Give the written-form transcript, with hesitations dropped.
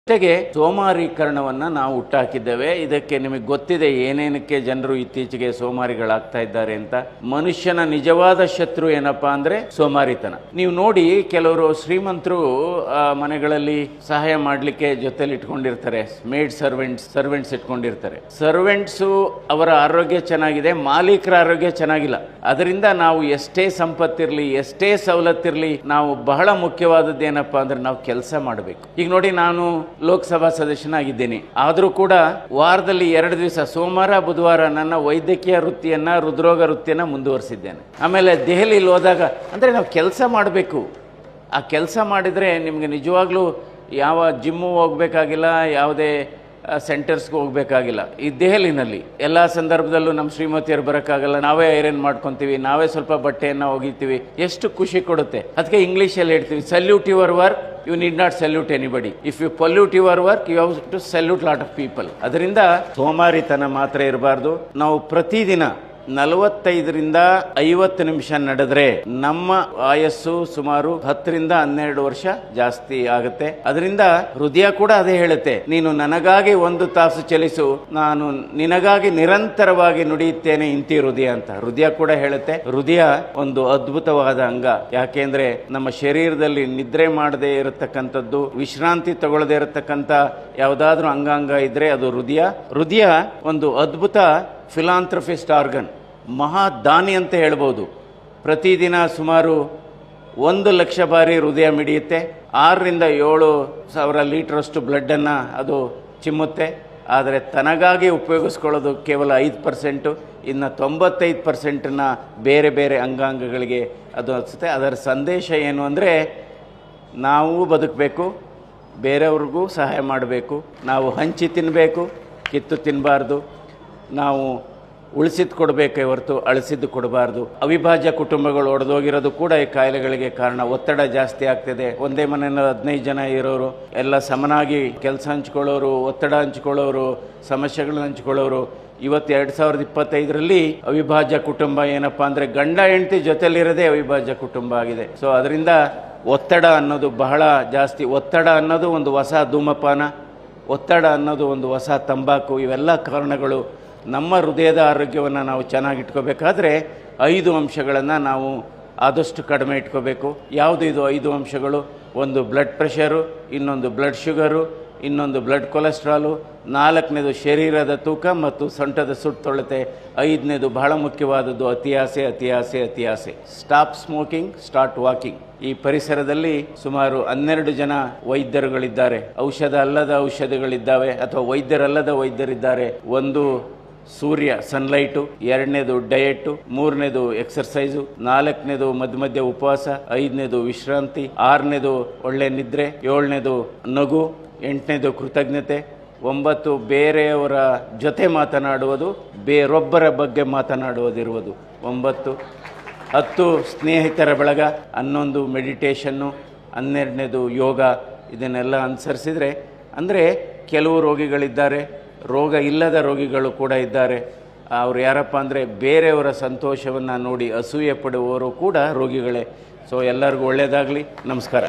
ಜೊತೆಗೆ ಸೋಮಾರೀಕರಣವನ್ನು ನಾವು ಹುಟ್ಟಾಕಿದ್ದೇವೆ. ಇದಕ್ಕೆ ನಿಮಗೆ ಗೊತ್ತಿದೆ ಏನೇನಕ್ಕೆ ಜನರು ಇತ್ತೀಚೆಗೆ ಸೋಮಾರಿಗಳಾಗ್ತಾ ಇದ್ದಾರೆ ಅಂತ. ಮನುಷ್ಯನ ನಿಜವಾದ ಶತ್ರು ಏನಪ್ಪಾ ಅಂದ್ರೆ ಸೋಮಾರಿತನ. ನೀವು ನೋಡಿ, ಕೆಲವರು ಶ್ರೀಮಂತರು ಮನೆಗಳಲ್ಲಿ ಸಹಾಯ ಮಾಡಲಿಕ್ಕೆ ಜೊತೆಲಿ ಇಟ್ಕೊಂಡಿರ್ತಾರೆ, ಮೇಡ್ ಸರ್ವೆಂಟ್ಸ್ ಇಟ್ಕೊಂಡಿರ್ತಾರೆ. ಸರ್ವೆಂಟ್ಸು ಅವರ ಆರೋಗ್ಯ ಚೆನ್ನಾಗಿದೆ, ಮಾಲೀಕರ ಆರೋಗ್ಯ ಚೆನ್ನಾಗಿಲ್ಲ. ಅದರಿಂದ ನಾವು ಎಷ್ಟೇ ಸಂಪತ್ತಿರಲಿ, ಎಷ್ಟೇ ಸವಲತ್ತಿರಲಿ, ನಾವು ಬಹಳ ಮುಖ್ಯವಾದದ್ದು ಏನಪ್ಪಾ ಅಂದ್ರೆ ನಾವು ಕೆಲಸ ಮಾಡಬೇಕು. ಈಗ ನೋಡಿ, ನಾನು ಲೋಕಸಭಾ ಸದಸ್ಯನಾಗಿದ್ದೇನೆ. ಆದರೂ ಕೂಡ ವಾರದಲ್ಲಿ 2 ದಿವಸ ಸೋಮವಾರ ಬುಧವಾರ ನನ್ನ ವೈದ್ಯಕೀಯ ವೃತ್ತಿಯನ್ನ, ಹೃದ್ರೋಗ ವೃತ್ತಿಯನ್ನ ಮುಂದುವರಿಸಿದ್ದೇನೆ. ಆಮೇಲೆ ದೆಹಲಿಯಲ್ಲಿ ಹೋದಾಗ ಅಂದರೆ ನಾವು ಕೆಲಸ ಮಾಡಬೇಕು. ಆ ಕೆಲಸ ಮಾಡಿದರೆ ನಿಮಗೆ ನಿಜವಾಗ್ಲೂ ಯಾವ ಜಿಮ್ಮು ಹೋಗ್ಬೇಕಾಗಿಲ್ಲ, ಯಾವುದೇ ಸೆಂಟರ್ಸ್ಗೆ ಹೋಗ್ಬೇಕಾಗಿಲ್ಲ. ಈ ದೆಹಲಿನಲ್ಲಿ ಎಲ್ಲ ಸಂದರ್ಭದಲ್ಲೂ ನಮ್ಮ ಶ್ರೀಮತಿಯರು ಬರೋಕ್ಕಾಗಲ್ಲ, ನಾವೇ ಐರನ್ ಮಾಡ್ಕೊತೀವಿ, ನಾವೇ ಸ್ವಲ್ಪ ಬಟ್ಟೆಯನ್ನು ಒಗಿತೀವಿ. ಎಷ್ಟು ಖುಷಿ ಕೊಡುತ್ತೆ. ಅದಕ್ಕೆ ಇಂಗ್ಲೀಷಲ್ಲಿ ಹೇಳ್ತೀವಿ, salute your work, you need not salute anybody. If you pollute your work, you have to salute lot of people. ಅದರಿಂದ ಸೋಮಾರಿತನ ಮಾತ್ರ ಇರಬಾರ್ದು. ನಾವು ಪ್ರತಿದಿನ 45ರಿಂದ 50 ನಿಮಿಷ ನಡೆದ್ರೆ ನಮ್ಮ ಆಯಸ್ಸು ಸುಮಾರು 10ರಿಂದ 12 ವರ್ಷ ಜಾಸ್ತಿ ಆಗುತ್ತೆ. ಅದರಿಂದ ಹೃದಯ ಕೂಡ ಅದೇ ಹೇಳುತ್ತೆ, ನೀನು ನನಗಾಗಿ 1 ತಾಸು ಚಲಿಸು, ನಾನು ನಿನಗಾಗಿ ನಿರಂತರವಾಗಿ ನುಡಿಯುತ್ತೇನೆ ಇಂತಿ ಹೃದಯ ಅಂತ ಹೃದಯ ಕೂಡ ಹೇಳುತ್ತೆ. ಹೃದಯ ಒಂದು ಅದ್ಭುತವಾದ ಅಂಗ. ಯಾಕೆಂದ್ರೆ ನಮ್ಮ ಶರೀರದಲ್ಲಿ ನಿದ್ರೆ ಮಾಡದೇ ಇರತಕ್ಕಂಥದ್ದು, ವಿಶ್ರಾಂತಿ ತಗೊಳ್ಳದೇ ಇರತಕ್ಕಂಥ ಯಾವುದಾದ್ರೂ ಅಂಗಾಂಗ ಇದ್ರೆ ಅದು ಹೃದಯ. ಹೃದಯ ಒಂದು ಅದ್ಭುತ ಫಿಲಾಂಥ್ರಫಿಸ್ಟ್ ಆರ್ಗನ್, ಮಹಾದಾನಿ ಅಂತ ಹೇಳ್ಬೋದು. ಪ್ರತಿದಿನ ಸುಮಾರು 1 ಲಕ್ಷ ಬಾರಿ ಹೃದಯ ಮಿಡಿಯುತ್ತೆ. 6ರಿಂದ 7 ಸಾವಿರ ಲೀಟ್ರಷ್ಟು ಬ್ಲಡ್ಡನ್ನು ಅದು ಚಿಮ್ಮುತ್ತೆ. ಆದರೆ ತನಗಾಗಿ ಉಪಯೋಗಿಸ್ಕೊಳ್ಳೋದು ಕೇವಲ 5%. ಇನ್ನು 95%ನ್ನ ಬೇರೆ ಬೇರೆ ಅಂಗಾಂಗಗಳಿಗೆ ಅದು ಅನಿಸುತ್ತೆ. ಅದರ ಸಂದೇಶ ಏನು ಅಂದರೆ, ನಾವು ಬದುಕಬೇಕು, ಬೇರೆಯವ್ರಿಗೂ ಸಹಾಯ ಮಾಡಬೇಕು, ನಾವು ಹಂಚಿ ತಿನ್ನಬೇಕು, ಕಿತ್ತು ತಿನ್ನಬಾರ್ದು, ನಾವು ಉಳಿಸಿದ್ದು ಕೊಡಬೇಕೇ ಹೊರತು ಅಳಿಸಿದ್ದು ಕೊಡಬಾರ್ದು. ಅವಿಭಾಜ್ಯ ಕುಟುಂಬಗಳು ಒಡೆದೋಗಿರೋದು ಕೂಡ ಈ ಕಾಯಿಲೆಗಳಿಗೆ ಕಾರಣ. ಒತ್ತಡ ಜಾಸ್ತಿ ಆಗ್ತಿದೆ. ಒಂದೇ ಮನೆಯಲ್ಲಿ 15 ಜನ ಇರೋರು, ಎಲ್ಲ ಸಮನಾಗಿ ಕೆಲಸ ಹಂಚ್ಕೊಳ್ಳೋರು, ಒತ್ತಡ ಹಂಚ್ಕೊಳ್ಳೋರು, ಸಮಸ್ಯೆಗಳನ್ನ ಹಂಚ್ಕೊಳ್ಳೋರು. ಇವತ್ತು 2025ರಲ್ಲಿ ಅವಿಭಾಜ್ಯ ಕುಟುಂಬ ಏನಪ್ಪಾ ಅಂದರೆ ಗಂಡ ಹೆಂಡತಿ ಜೊತೆಲಿರೋದೇ ಅವಿಭಾಜ್ಯ ಕುಟುಂಬ ಆಗಿದೆ. ಸೊ ಅದರಿಂದ ಒತ್ತಡ ಅನ್ನೋದು ಬಹಳ ಜಾಸ್ತಿ. ಒತ್ತಡ ಅನ್ನೋದು ಒಂದು ಹೊಸ ಧೂಮಪಾನ, ಒತ್ತಡ ಅನ್ನೋದು ಒಂದು ಹೊಸ ತಂಬಾಕು. ಇವೆಲ್ಲ ಕಾರಣಗಳು. ನಮ್ಮ ಹೃದಯದ ಆರೋಗ್ಯವನ್ನು ನಾವು ಚೆನ್ನಾಗಿಟ್ಕೋಬೇಕಾದ್ರೆ 5 ಅಂಶಗಳನ್ನು ನಾವು ಆದಷ್ಟು ಕಡಿಮೆ ಇಟ್ಕೋಬೇಕು. ಯಾವುದು ಇದು 5 ಅಂಶಗಳು? ಒಂದು ಬ್ಲಡ್ ಪ್ರೆಷರು, ಇನ್ನೊಂದು ಬ್ಲಡ್ ಶುಗರು, ಇನ್ನೊಂದು ಬ್ಲಡ್ ಕೊಲೆಸ್ಟ್ರಾಲು, 4ನೇದು ಶರೀರದ ತೂಕ ಮತ್ತು ಸೊಂಟದ ಸುತ್ತೊಳತೆ, 5ನೇದು ಬಹಳ ಮುಖ್ಯವಾದದ್ದು ಅತಿಯಾಸೆ. Stop smoking, start walking. ಈ ಪರಿಸರದಲ್ಲಿ ಸುಮಾರು 12 ಜನ ವೈದ್ಯರುಗಳಿದ್ದಾರೆ. ಔಷಧ ಅಲ್ಲದ ಔಷಧಿಗಳಿದ್ದಾವೆ, ಅಥವಾ ವೈದ್ಯರಲ್ಲದ ವೈದ್ಯರಿದ್ದಾರೆ. ಒಂದು ಸೂರ್ಯ, ಸನ್ಲೈಟು, 2ನೇದು ಡಯೆಟ್ಟು, 3ನೇದು ಎಕ್ಸರ್ಸೈಸು, 4ನೇದು ಮಧ್ಯ ಉಪವಾಸ, 5ನೇದು ವಿಶ್ರಾಂತಿ, 6ನೇದು ಒಳ್ಳೆ ನಿದ್ರೆ, 7ನೇದು ನಗು, 8ನೇದು ಕೃತಜ್ಞತೆ, 9 ಬೇರೆಯವರ ಜೊತೆ ಮಾತನಾಡುವುದು, ಬೇರೊಬ್ಬರ ಬಗ್ಗೆ ಮಾತನಾಡುವುದಿರುವುದು 9, 10 ಸ್ನೇಹಿತರ ಬಳಗ, 11 ಮೆಡಿಟೇಷನ್ನು, 12ನೇದು ಯೋಗ. ಇದನ್ನೆಲ್ಲ ಅನುಸರಿಸಿದರೆ, ಅಂದರೆ ಕೆಲವು ರೋಗಿಗಳಿದ್ದಾರೆ, ರೋಗ ಇಲ್ಲದ ರೋಗಿಗಳು ಕೂಡ ಇದ್ದಾರೆ. ಅವರು ಯಾರಪ್ಪ ಅಂದರೆ ಬೇರೆಯವರ ಸಂತೋಷವನ್ನು ನೋಡಿ ಅಸೂಯೆ ಪಡುವವರು ಕೂಡ ರೋಗಿಗಳೇ. ಸೊ ಎಲ್ಲರಿಗೂ ಒಳ್ಳೆಯದಾಗಲಿ. ನಮಸ್ಕಾರ.